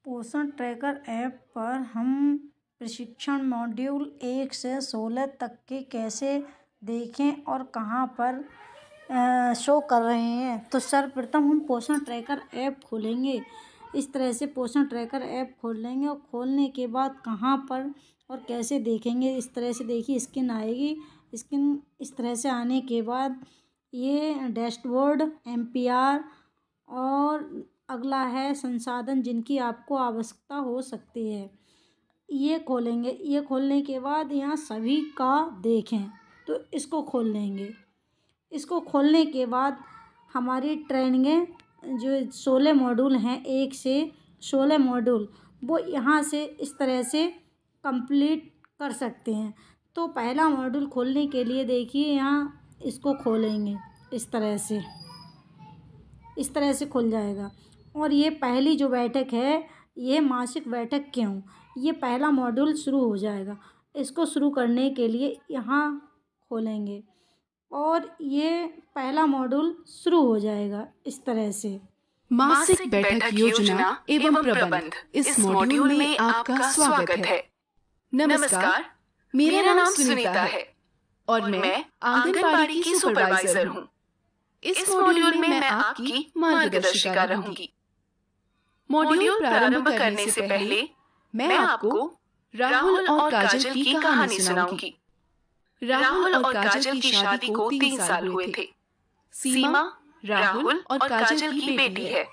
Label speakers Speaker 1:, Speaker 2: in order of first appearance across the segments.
Speaker 1: पोषण tracker app पर हम प्रशिक्षण मॉड्यूल 1 से 16 तक के कैसे देखें और कहाँ पर शो कर रहे हैं। तो सर्वप्रथम हम पोषण ट्रैकर ऐप खोलेंगे। इस तरह से पोषण ट्रैकर ऐप खोल लेंगे और खोलने के बाद कहाँ पर और कैसे देखेंगे। इस तरह से देखिए स्क्रीन आएगी। स्क्रीन इस तरह से आने के बाद ये डैशबोर्ड, MPR और अगला है संसाधन जिनकी आपको आवश्यकता हो सकती है, ये खोलेंगे। ये खोलने के बाद यहाँ सभी का देखें तो इसको खोल लेंगे। इसको खोलने के बाद हमारी ट्रेनिंगें जो 16 मॉड्यूल हैं, 1 से 16 मॉड्यूल, वो यहाँ से इस तरह से कंप्लीट कर सकते हैं। तो पहला मॉड्यूल खोलने के लिए देखिए यहाँ इसको खोलेंगे। इस तरह से खुल जाएगा। और ये पहली जो बैठक है, ये मासिक बैठक क्यों, ये पहला मॉड्यूल शुरू हो जाएगा। इसको शुरू करने के लिए यहाँ खोलेंगे और ये पहला मॉड्यूल शुरू हो जाएगा। इस तरह से
Speaker 2: मासिक बैठक योजना एवं प्रबंध, इस मॉड्यूल में आपका स्वागत है। नमस्कार, मेरा नाम सुनीता है और मैं आंगनबाड़ी की सुपरवाइजर हूँ। इस मॉड्यूल में मैं आपकी मार्गदर्शिका रहूंगी। मॉड्यूल प्रारंभ करने से पहले मैं आपको राहुल और काजल की कहानी सुनाऊंगी। राहुल और काजल की शादी को 3 साल हुए थे। सीमा राहुल और काजल की बेटी है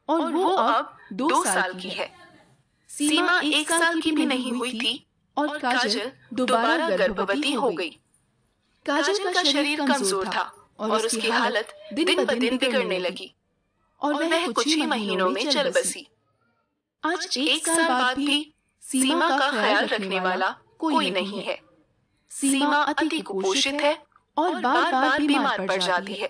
Speaker 2: और वो अब 2 साल की है। सीमा 1 साल की भी नहीं हुई थी और काजल दोबारा गर्भवती हो गई। काजल का शरीर कमजोर था और उसकी हालत दिन ब दिन बिगड़ने लगी और वह कुछ ही महीनों में चल बसी। आज 1 साल बाद भी सीमा का ख्याल रखने वाला कोई नहीं है। सीमा अति कुपोषित है और बार-बार बीमार पड़ जाती है।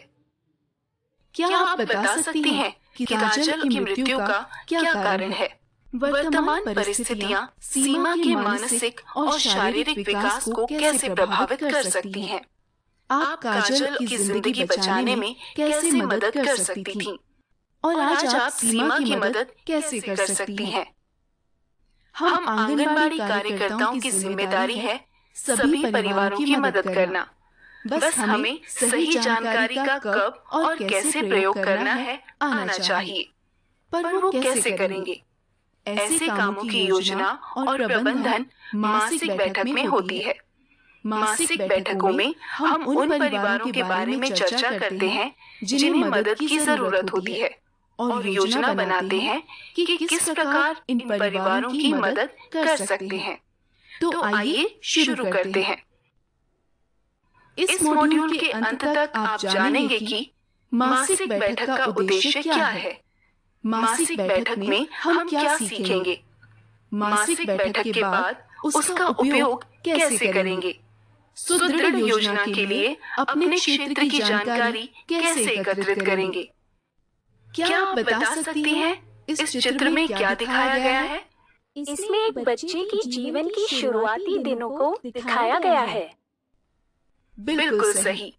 Speaker 2: क्या आप बता सकती हैं कि काजल की मृत्यु का क्या कारण है? वर्तमान परिस्थितियां सीमा के मानसिक और शारीरिक विकास को कैसे प्रभावित कर सकती हैं? आप काजल की जिंदगी बचाने में कैसे मदद कर सकती थीं? और आज आप सीमा की मदद कैसे कर सकती हैं? हम आंगनबाड़ी कार्यकर्ताओं की जिम्मेदारी है सभी परिवारों की मदद करना। बस हमें सही जानकारी का कब और कैसे प्रयोग करना है आना चाहिए। पर वो कैसे करेंगे? ऐसे कामों की योजना और प्रबंधन मासिक बैठक में होती है। मासिक बैठकों में हम उन परिवारों के बारे में चर्चा करते हैं जिन्हें मदद की जरूरत होती है और योजना बनाते हैं कि किस प्रकार इन परिवारों की मदद कर सकते हैं। तो आइए शुरू करते हैं। इस मॉड्यूल के अंत तक आप जानेंगे कि मासिक बैठक का उद्देश्य क्या है, मासिक बैठक में हम क्या सीखेंगे, मासिक बैठक के बाद उसका उपयोग कैसे करेंगे, सुदृढ़ योजना के लिए अपने क्षेत्र की जानकारी कैसे एकत्रित करेंगे। क्या आप बता सकती हैं इस चित्र में क्या दिखाया गया है?
Speaker 3: इसमें एक बच्चे की जीवन की शुरुआती दिनों को दिखाया गया है।
Speaker 2: बिल्कुल सही।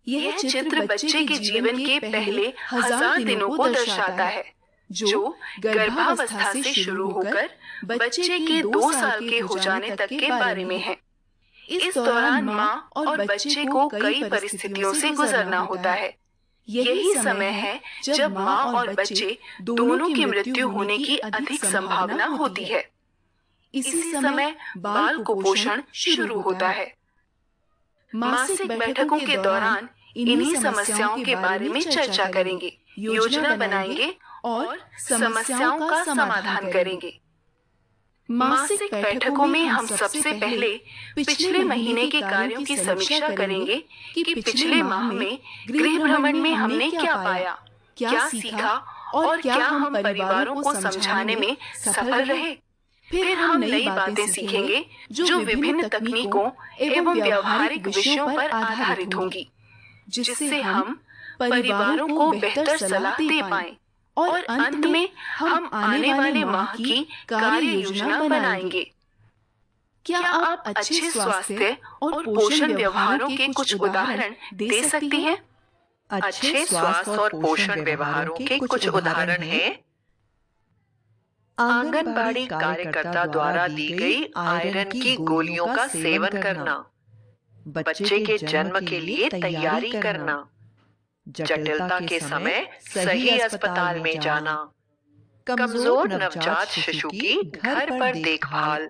Speaker 2: यह चित्र बच्चे के जीवन के पहले 1000 दिनों को दर्शाता है, जो गर्भावस्था से शुरू होकर बच्चे के 2 साल के हो जाने तक के बारे में है। इस दौरान माँ और बच्चे को कई परिस्थितियों से गुजरना होता है। यही समय है जब माँ और बच्चे दोनों की मृत्यु होने की अधिक संभावना होती है। इसी समय बाल कुपोषण शुरू होता है। मासिक बैठकों के दौरान इन्हीं समस्याओं के बारे में चर्चा करेंगे, योजना बनाएंगे और समस्याओं का समाधान करेंगे। मासिक बैठकों में हम सबसे पहले पिछले महीने के कार्यों की समीक्षा करेंगे कि पिछले माह में गृह भ्रमण में हमने क्या पाया, क्या सीखा और क्या हम परिवारों को समझाने में सफल रहे। फिर हम नई बातें सीखेंगे जो विभिन्न तकनीकों एवं व्यवहारिक विषयों पर आधारित होंगी, जिससे हम परिवारों को बेहतर सलाह दे पाएं और अंत में हम आने वाले माह की कार्य योजना बनाएंगे। क्या आप अच्छे स्वास्थ्य और पोषण व्यवहारों के कुछ उदाहरण दे सकती हैं?
Speaker 4: अच्छे स्वास्थ्य और पोषण व्यवहारों के कुछ उदाहरण हैं आंगनबाड़ी कार्यकर्ता द्वारा दी गई आयरन की गोलियों का सेवन करना, बच्चे के जन्म के लिए तैयारी करना, जटिलता के समय सही अस्पताल में जाना, कमजोर नवजात शिशु की घर पर देखभाल,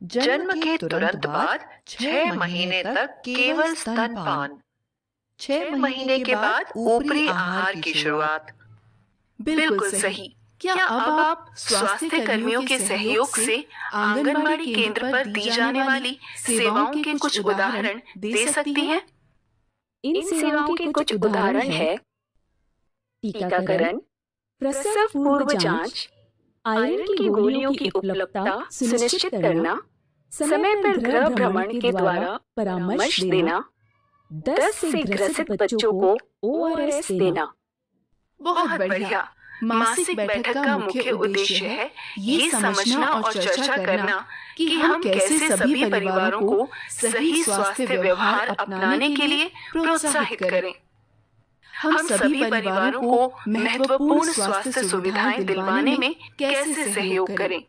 Speaker 4: जन्म के तुरंत बाद 6 महीने तक केवल स्तनपान, 6 महीने के बाद ऊपरी आहार की शुरुआत।
Speaker 2: बिल्कुल सही। क्या अब आप स्वास्थ्य कर्मियों के सहयोग से आंगनबाड़ी केंद्र पर दी जाने वाली सेवाओं के कुछ उदाहरण दे सकती हैं?
Speaker 3: इन सेवाओं के कुछ उदाहरण है टीकाकरण, प्रसव पूर्व जांच, आयरन की गोलियों की उपलब्धता सुनिश्चित करना, समय पर गृह भ्रमण के द्वारा परामर्श देना, दस्त से ग्रसित बच्चों को ORS देना।
Speaker 2: बहुत बढ़िया। मासिक बैठक का मुख्य उद्देश्य है ये समझना और चर्चा करना कि हम कैसे सभी परिवारों को सही स्वास्थ्य व्यवहार अपनाने के लिए प्रोत्साहित करें। हम सभी परिवारों को महत्वपूर्ण स्वास्थ्य सुविधाएं दिलवाने में कैसे सहयोग करें।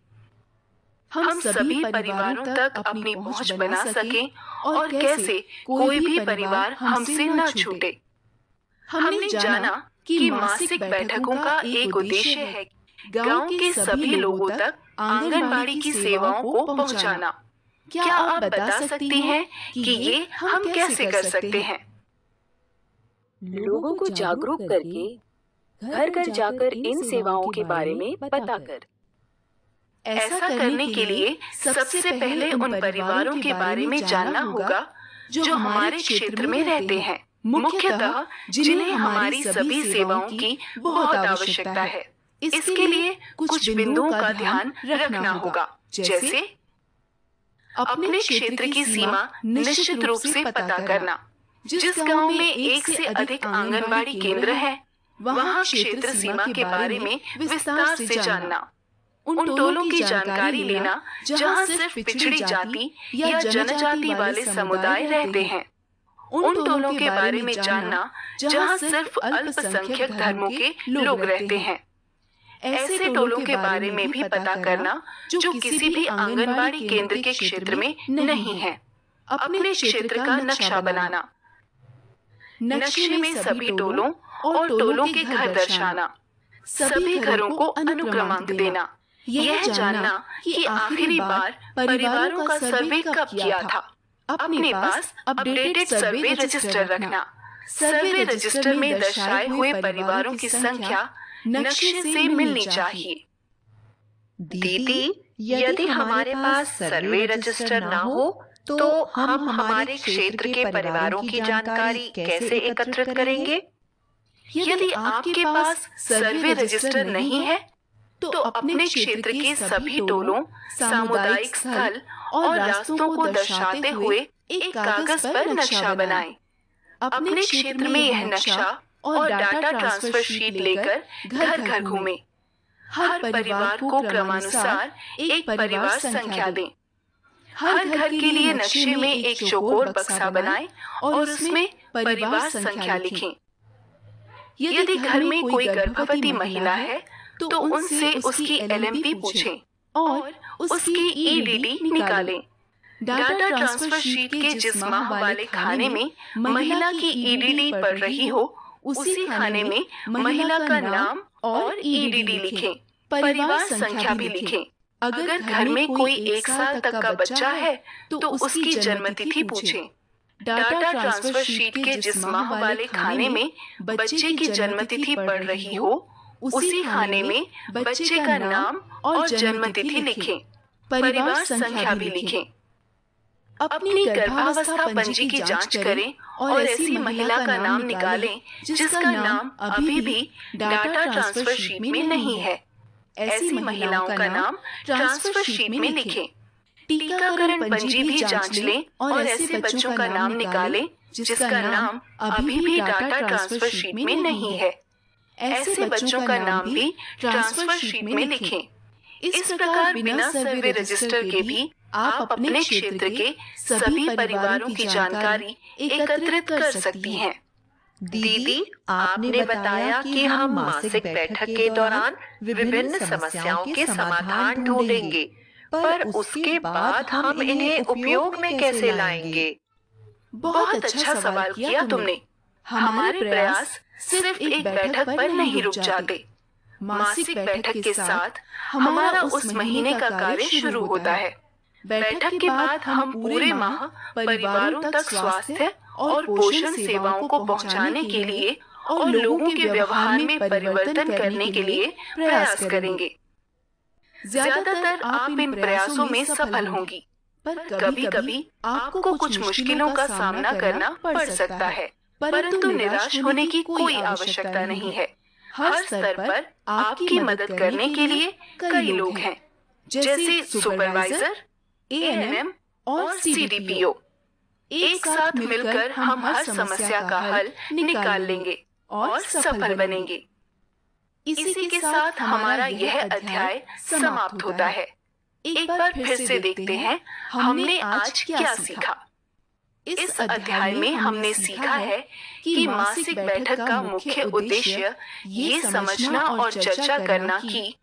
Speaker 2: हम सभी परिवारों तक अपनी पहुंच बना सकें और कैसे कोई भी परिवार हमसे न छूटे। हमने जाना कि मासिक बैठकों का एक उद्देश्य है गांव के सभी लोगों तक आंगनबाड़ी की सेवाओं को पहुंचाना। क्या आप बता सकती हैं कि ये हम कैसे कर सकते हैं?
Speaker 3: लोगों को जागरूक करके घर घर जाकर इन सेवाओं के बारे में बताकर।
Speaker 2: ऐसा करने के लिए सबसे पहले उन परिवारों के बारे में जानना होगा जो हमारे क्षेत्र में रहते हैं, मुख्यतः जिन्हें हमारी सभी सेवाओं की बहुत आवश्यकता है। इसके लिए कुछ बिंदुओं का ध्यान रखना होगा, जैसे अपने क्षेत्र की सीमा निश्चित रूप से पता करना। जिस गांव में एक से अधिक आंगनबाड़ी केंद्र है, वहां क्षेत्र सीमा के बारे में विस्तार से जानना। उन टोलों की जानकारी लेना जहां सिर्फ पिछड़ी जाति या जनजाति वाले समुदाय रहते हैं। उन टोलों के बारे में जानना जहां सिर्फ अल्पसंख्यक धर्मों के लोग रहते हैं। ऐसे टोलों के बारे में भी पता करना जो किसी भी आंगनबाड़ी केंद्र के क्षेत्र में नहीं है। अपने क्षेत्र का नक्शा बनाना, नक्शे में सभी टोलों और टोलों के घर दर्शाना, सभी घरों को अनुक्रमांक देना, यह जानना कि आखिरी बार परिवारों का सर्वे कब किया था। अपने पास अपडेटेड सर्वे रजिस्टर रखना। सर्वे रजिस्टर में दर्शाए हुए परिवारों की संख्या नक्शे से मिलनी चाहिए।
Speaker 4: दीदी, यदि हमारे पास सर्वे रजिस्टर ना हो तो हम हमारे क्षेत्र के परिवारों की जानकारी कैसे एकत्रित करेंगे?
Speaker 2: यदि आपके पास सर्वे रजिस्टर नहीं है तो अपने क्षेत्र के सभी टोलों, सामुदायिक स्थल और रास्तों को दर्शाते हुए एक कागज पर नक्शा बनाएं। अपने क्षेत्र में यह नक्शा और डाटा ट्रांसफर शीट लेकर घर घर घूमें। हर परिवार को क्रमानुसार एक परिवार संख्या दें। हर घर के लिए नक्शे में एक चौकोर बक्सा बनाएं और उसमें परिवार संख्या लिखें। यदि घर में कोई गर्भवती महिला है तो उनसे उसकी LMP पूछें और उसकी EDD निकालें। डाटा ट्रांसफर शीट के जिस माह वाले खाने में महिला की EDD पड़ रही हो, उसी खाने में महिला का नाम और EDD लिखें। परिवार संख्या भी लिखें। अगर घर में कोई 1 साल तक का बच्चा है तो उसकी जन्मतिथि पूछें। डाटा ट्रांसफर शीट के जिस माह वाले खाने में बच्चे की जन्मतिथि पड़ रही हो, उसी खाने में बच्चे का नाम और जन्मतिथि लिखें। परिवार संख्या भी लिखें। अपनी गर्भावस्था पंजी की जांच करें और ऐसी महिला का नाम निकालें जिसका नाम अभी भी डाटा ट्रांसफर शीट में नहीं है। ऐसी महिलाओं का नाम ट्रांसफर शीट में लिखें। टीकाकरण पंजी भी जांच लें और ऐसे बच्चों का नाम निकालें जिसका नाम अभी भी डाटा ट्रांसफर शीट में नहीं है। ऐसे बच्चों का नाम भी ट्रांसफर शीट में लिखें। इस प्रकार बिना सर्वे रजिस्टर के भी आप अपने क्षेत्र के सभी परिवारों की जानकारी एकत्रित कर सकती हैं।
Speaker 4: दीदी, आपने बताया कि हम मासिक बैठक के दौरान विभिन्न समस्याओं के समाधान ढूंढेंगे, पर उसके बाद हम इन्हें उपयोग में कैसे लाएंगे?
Speaker 2: बहुत अच्छा सवाल किया तुमने। हमारे प्रयास सिर्फ एक बैठक पर नहीं रुक जाते। मासिक बैठक के साथ हमारा उस महीने का कार्य शुरू होता है। बैठक के बाद हम पूरे माह परिवारों तक स्वास्थ्य और पोषण सेवाओं को पहुंचाने के लिए और लोगों के व्यवहार में परिवर्तन करने के लिए प्रयास करेंगे। ज्यादातर आप इन प्रयासों में सफल होंगी, पर कभी-कभी आपको कुछ मुश्किलों का सामना करना पड़ सकता है, परंतु निराश होने की कोई आवश्यकता नहीं है। हर स्तर पर आपकी मदद करने के लिए कई लोग हैं, जैसे सुपरवाइजर, एएनएम और सीडीपीओ। एक साथ मिलकर हम हर समस्या का हल निकाल लेंगे और सफल बनेंगे। इसी के साथ हमारा यह अध्याय समाप्त होता है। एक बार फिर से देखते हैं हमने आज क्या सीखा। इस अध्याय में हमने सीखा है कि मासिक बैठक का मुख्य उद्देश्य ये समझना और चर्चा करना कि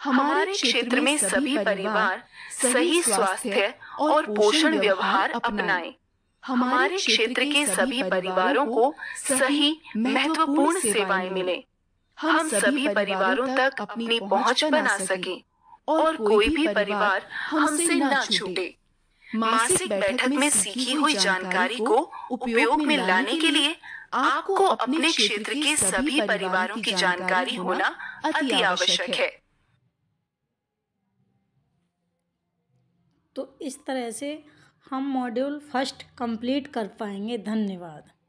Speaker 2: हमारे क्षेत्र में सभी परिवार सही स्वास्थ्य और पोषण व्यवहार अपनाएं। हमारे क्षेत्र के सभी परिवारों को सही महत्वपूर्ण सेवाएं मिलें। हम सभी परिवारों तक अपनी पहुंच बना सकें और कोई भी परिवार हमसे ना छूटे। मासिक बैठक में सीखी हुई जानकारी को उपयोग में लाने के लिए आपको अपने क्षेत्र के सभी परिवारों की जानकारी होना अति आवश्यक है।
Speaker 1: तो इस तरह से हम मॉड्यूल फर्स्ट कंप्लीट कर पाएंगे। धन्यवाद।